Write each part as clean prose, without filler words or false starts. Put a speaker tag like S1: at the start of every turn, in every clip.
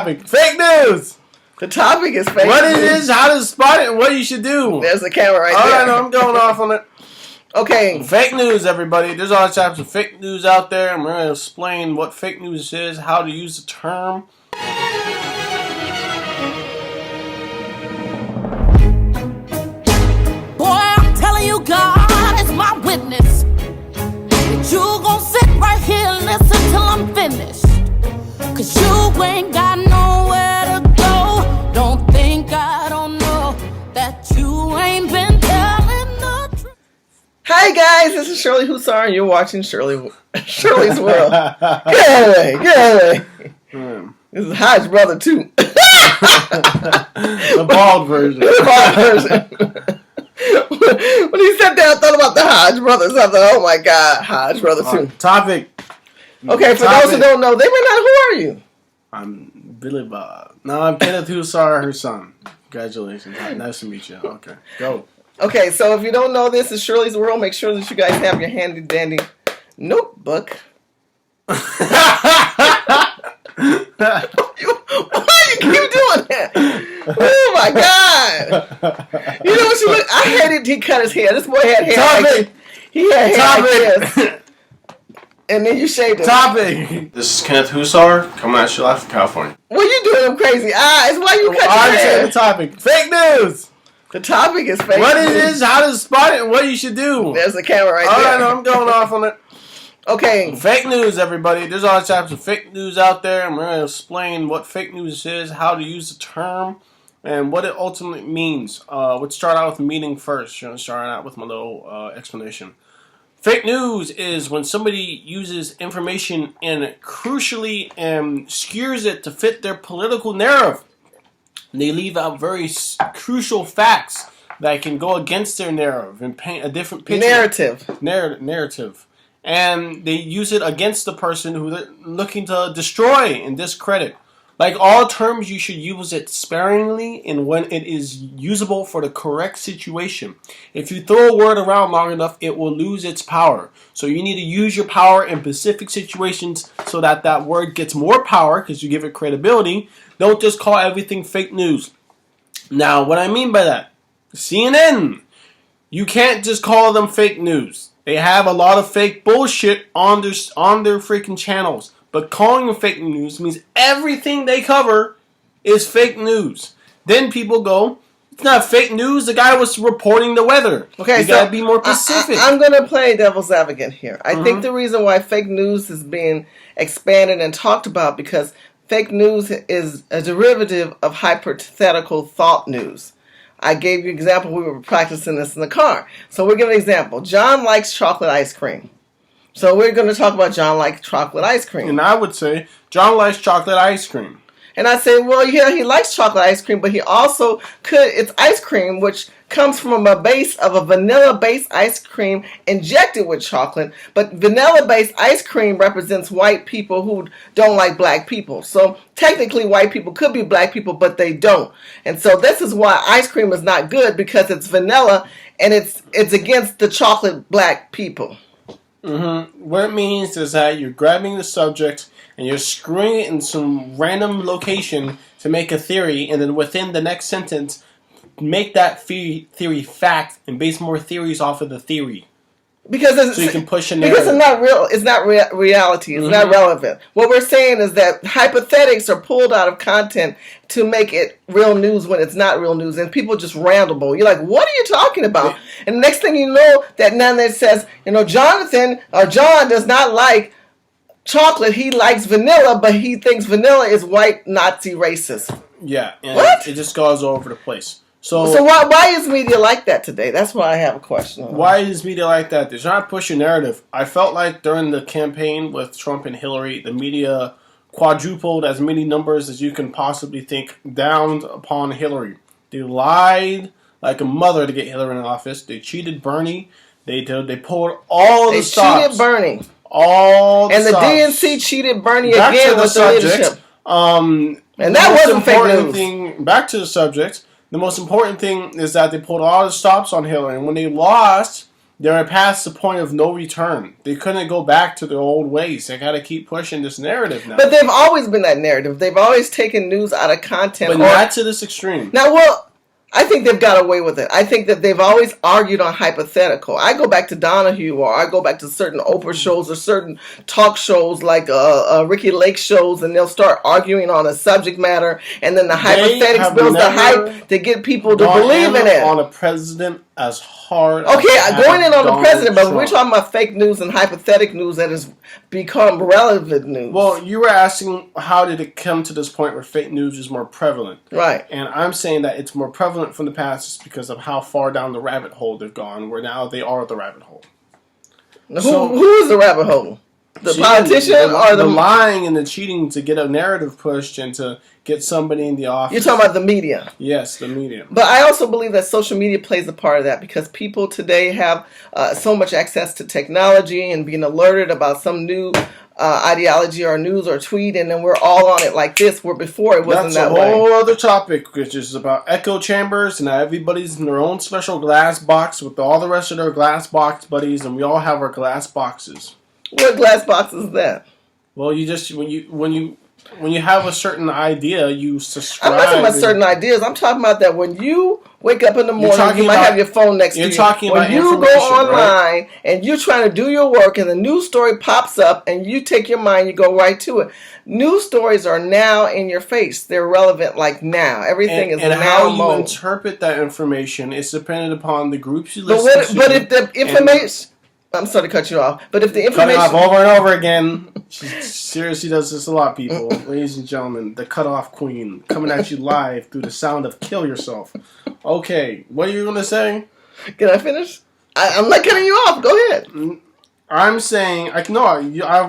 S1: topic. Fake news.
S2: The topic is fake
S1: What
S2: news.
S1: it is, how to spot it, and what you should do.
S2: There's the camera right
S1: All
S2: there.
S1: right, no, I'm going off on it.
S2: Okay.
S1: Fake news, everybody. There's all types of fake news out there, and we're going to explain what fake news is, how to use the term.
S3: Boy, I'm telling you, God is my witness. That you gon' sit right here and listen till I'm finished. Cause you ain't got nowhere to go. Don't think I don't know that you ain't been telling the truth.
S2: Hi guys, this is Shirley Hussar and you're watching Shirley's World. Get away, get away. This is Hodge's brother too.
S1: The bald version.
S2: The bald version. When he sat down and thought about the Hodge brothers, I thought, oh my God, Hodge brother too.
S1: Topic.
S2: Okay, for those who don't know, they may not, who are you?
S1: I'm Billy Bob. No, I'm Kenneth Hussar, her son. Congratulations. Nice to meet you. Okay, go.
S2: Okay, so if you don't know, this is Shirley's World. Make sure that you guys have your handy dandy notebook. Why you keep doing that? Oh my God! You know what you look? I hated he cut his hair. This boy had hair.
S1: Topic.
S2: He had hair
S1: Topic.
S2: like this. And then you shaved it.
S1: Topic. This is Kenneth Hussar, coming at you live from California.
S2: What you doing them crazy eyes? Why you cut
S1: I'm
S2: your
S1: saying
S2: hair?
S1: the topic. Fake news.
S2: The topic is fake
S1: What it
S2: news.
S1: is, how to spot it, and what you should do.
S2: There's the camera right
S1: All
S2: there.
S1: right, no, I'm going off on it.
S2: Okay.
S1: Fake news, everybody. There's all types of fake news out there, and we're going to explain what fake news is, how to use the term, and what it ultimately means. Let's start out with the meaning first. Start out with my little explanation. Fake news is when somebody uses information and crucially skewers it to fit their political narrative. They leave out very crucial facts that can go against their narrative and paint a different picture. Narrative. And they use it against the person who they're looking to destroy and discredit. Like all terms, you should use it sparingly and when it is usable for the correct situation. If you throw a word around long enough, it will lose its power. So you need to use your power in specific situations so that that word gets more power because you give it credibility. Don't just call everything fake news. Now, what I mean by that, CNN, you can't just call them fake news. They have a lot of fake bullshit on their freaking channels. But calling them fake news means everything they cover is fake news. Then people go, it's not fake news. The guy was reporting the weather. Okay, you gotta be more specific.
S2: I'm going to play devil's advocate here. I think the reason why fake news is being expanded and talked about because fake news is a derivative of hypothetical thought news. I gave you an example. We were practicing this in the car. So we're giving an example. John likes chocolate ice cream. So we're going to talk about John likes chocolate ice cream.
S1: And I would say, John likes chocolate ice cream.
S2: And I say, well, yeah, he likes chocolate ice cream, but he also it's ice cream, which comes from a base of a vanilla-based ice cream injected with chocolate. But vanilla-based ice cream represents white people who don't like black people. So technically, white people could be black people, but they don't. And so this is why ice cream is not good because it's vanilla and it's against the chocolate black people.
S1: What it means is that you're grabbing the subject and you're screwing it in some random location to make a theory, and then within the next sentence, make that theory fact and base more theories off of the theory.
S2: Because
S1: so you can push a narrative.
S2: Because it's not real. It's not reality. It's not relevant. What we're saying is that hypothetics are pulled out of content to make it real news when it's not real news, and people just ramble. You're like, "What are you talking about?" And the next thing you know, that now that says, Jonathan or John does not like chocolate. He likes vanilla, but he thinks vanilla is white Nazi racist.
S1: Yeah, and
S2: what?
S1: It just goes all over the place. So
S2: why is media like that today? That's why I have a question.
S1: Why is media like that? They're trying to push a narrative. I felt like during the campaign with Trump and Hillary, the media quadrupled as many numbers as you can possibly think down upon Hillary. They lied like a mother to get Hillary in office. They cheated Bernie. They pulled all the stops.
S2: They cheated Bernie.
S1: All the
S2: and the
S1: stops.
S2: DNC cheated Bernie again with the leadership. And that wasn't fake news.
S1: Back to the subject. The most important thing is that they pulled all the stops on Hillary. And when they lost, They're past the point of no return. They couldn't go back to their old ways. They got to keep pushing this narrative now.
S2: But they've always been that narrative. They've always taken news out of content.
S1: But not to this extreme.
S2: Now, well, I think they've got away with it. I think that they've always argued on hypothetical. I go back to Donahue, or I go back to certain Oprah shows or certain talk shows like Ricky Lake shows, and they'll start arguing on a subject matter, and then the hypothetics builds the hype to get people to believe in it.
S1: On a president as hard.
S2: Okay, going in on the president, but we're talking about fake news and hypothetical news that has become relevant news.
S1: Well, you were asking how did it come to this point where fake news is more prevalent.
S2: Right.
S1: And I'm saying that it's more prevalent from the past just because of how far down the rabbit hole they've gone, where now they are the rabbit hole.
S2: Who is the rabbit hole? The politician or
S1: the lying and the cheating to get a narrative pushed and to get somebody in the office?
S2: You're talking about the media.
S1: Yes, the media.
S2: But I also believe that social media plays a part of that because people today have so much access to technology and being alerted about some new ideology or news or tweet, and then we're all on it like this, where before it wasn't that way.
S1: That's a whole other topic, which is about echo chambers, and everybody's in their own special glass box with all the rest of their glass box buddies, and we all have our glass boxes.
S2: What glass box is that?
S1: Well, you just when you have a certain idea, you subscribe.
S2: I'm not talking about certain ideas. I'm talking about that when you wake up in the morning, you might have your phone next to you.
S1: You're talking about
S2: when you go online and you're trying to do your work, and the news story pops up, and you take your mind, you go right to it. News stories are now in your face. They're relevant like now. Everything is now.
S1: And how you
S2: mode.
S1: interpret that information is dependent upon the groups you listen to.
S2: But if the information... I'm sorry to cut you off, but if the information...
S1: Cutting off over and over again. She seriously does this a lot, people. Ladies and gentlemen, the cutoff queen coming at you live through the sound of kill yourself. Okay, what are you going to say?
S2: Can I finish? I'm not cutting you off. Go ahead.
S1: I'm saying, I've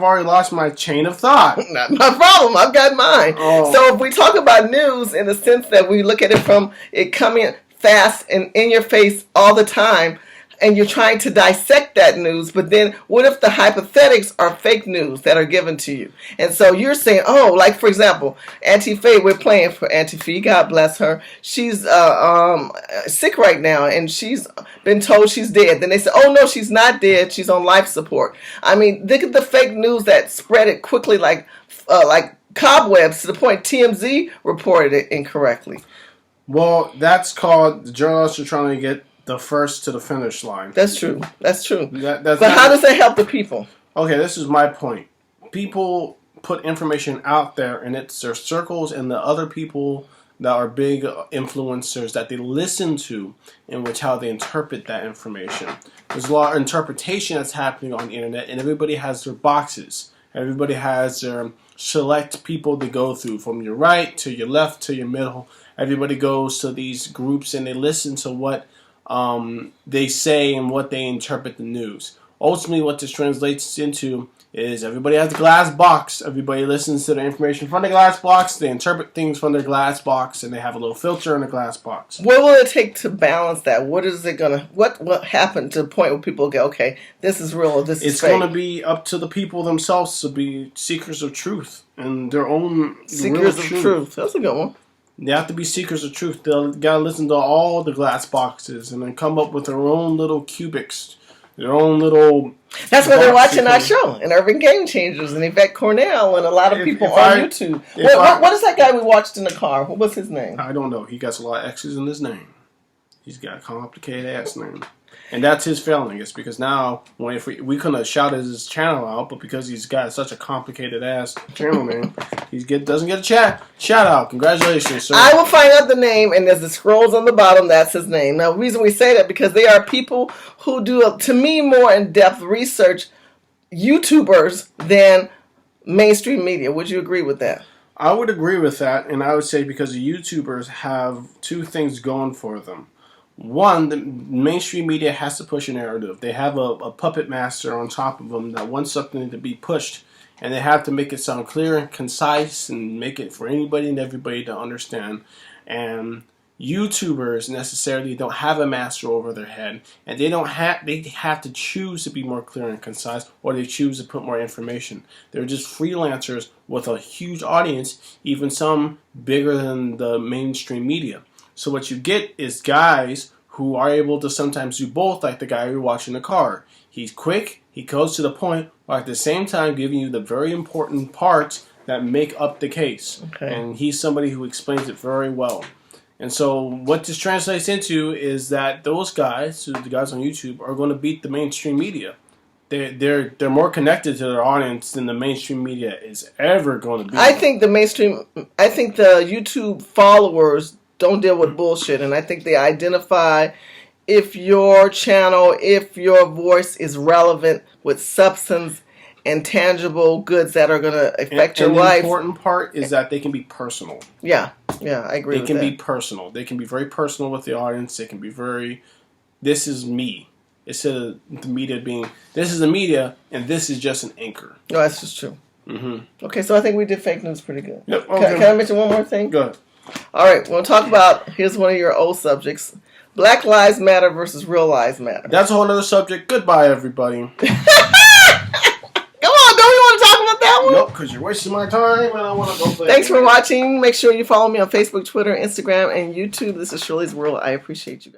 S1: already lost my chain of thought.
S2: Not my problem. I've got mine. Oh. So if we talk about news in the sense that we look at it from it coming fast and in your face all the time, and you're trying to dissect that news, but then what if the hypothetics are fake news that are given to you? And so you're saying, oh, like for example, Auntie Faye, we're playing for Auntie Faye, God bless her. She's sick right now, and she's been told she's dead. Then they say, oh no, she's not dead, she's on life support. I mean, look at the fake news that spread it quickly like cobwebs to the point TMZ reported it incorrectly.
S1: Well, that's called the journalists are trying to get the first to the finish line.
S2: That's true. That's true.
S1: But
S2: how does that help the people?
S1: Okay, this is my point. People put information out there, and it's their circles and the other people that are big influencers that they listen to, in which how they interpret that information. There's a lot of interpretation that's happening on the internet, and everybody has their boxes. Everybody has their select people to go through, from your right to your left to your middle. Everybody goes to these groups, and they listen to what they say and what they interpret the news. Ultimately, what this translates into is everybody has a glass box. Everybody listens to the information from the glass box. They interpret things from their glass box, and they have a little filter in the glass box.
S2: What will it take to balance that? What is it gonna? What happened to the point where people go, okay, this is real, or this is fake?
S1: It's going to be up to the people themselves to be seekers of truth and their own
S2: seekers of truth. That's a good one.
S1: They have to be seekers of truth. They gotta listen to all the glass boxes and then come up with their own little cubics, their own little.
S2: That's why they're watching our show and Urban Game Changers and Yvette Cornell and a lot of people on YouTube. What is that guy we watched in the car? What was his name?
S1: I don't know. He got a lot of X's in his name. He's got a complicated ass name. And that's his failing. It's because now, if we couldn't have shouted his channel out, but because he's got such a complicated ass channel name, doesn't get a shout out. Congratulations, sir.
S2: I will find out the name, and there's the scrolls on the bottom. That's his name. Now, the reason we say that because they are people who do, to me, more in-depth research, YouTubers than mainstream media. Would you agree with that?
S1: I would agree with that, and I would say because the YouTubers have two things going for them. One, the mainstream media has to push a narrative. They have a puppet master on top of them that wants something to be pushed, and they have to make it sound clear and concise and make it for anybody and everybody to understand. And YouTubers necessarily don't have a master over their head, and they have to choose to be more clear and concise, or they choose to put more information. They're just freelancers with a huge audience, even some bigger than the mainstream media. So what you get is guys who are able to sometimes do both, like the guy you're watching the car. He's quick, he goes to the point, while at the same time giving you the very important parts that make up the case.
S2: Okay.
S1: And he's somebody who explains it very well. And so what this translates into is that those guys, the guys on YouTube, are going to beat the mainstream media. They're more connected to their audience than the mainstream media is ever going to be.
S2: I think the YouTube followers don't deal with bullshit, and I think they identify if your channel, if your voice is relevant with substance and tangible goods that are going to affect your life.
S1: The important part is that they can be personal.
S2: Yeah, I agree with that.
S1: They can be personal. They can be very personal with the audience. They can be very, this is me. Instead of the media being, this is the media, and this is just an anchor.
S2: No, that's just true.
S1: Mm-hmm.
S2: Okay, so I think we did fake news pretty good.
S1: Yep, okay.
S2: Can I mention one more thing?
S1: Go ahead.
S2: All right, we'll talk about, here's one of your old subjects, Black Lives Matter versus Real Lives Matter.
S1: That's a whole other subject. Goodbye, everybody.
S2: Come on, don't you want to talk about that one?
S1: Nope, because you're wasting my time, and I want to go play.
S2: Thanks for watching. Make sure you follow me on Facebook, Twitter, Instagram, and YouTube. This is Shirley's World. I appreciate you guys.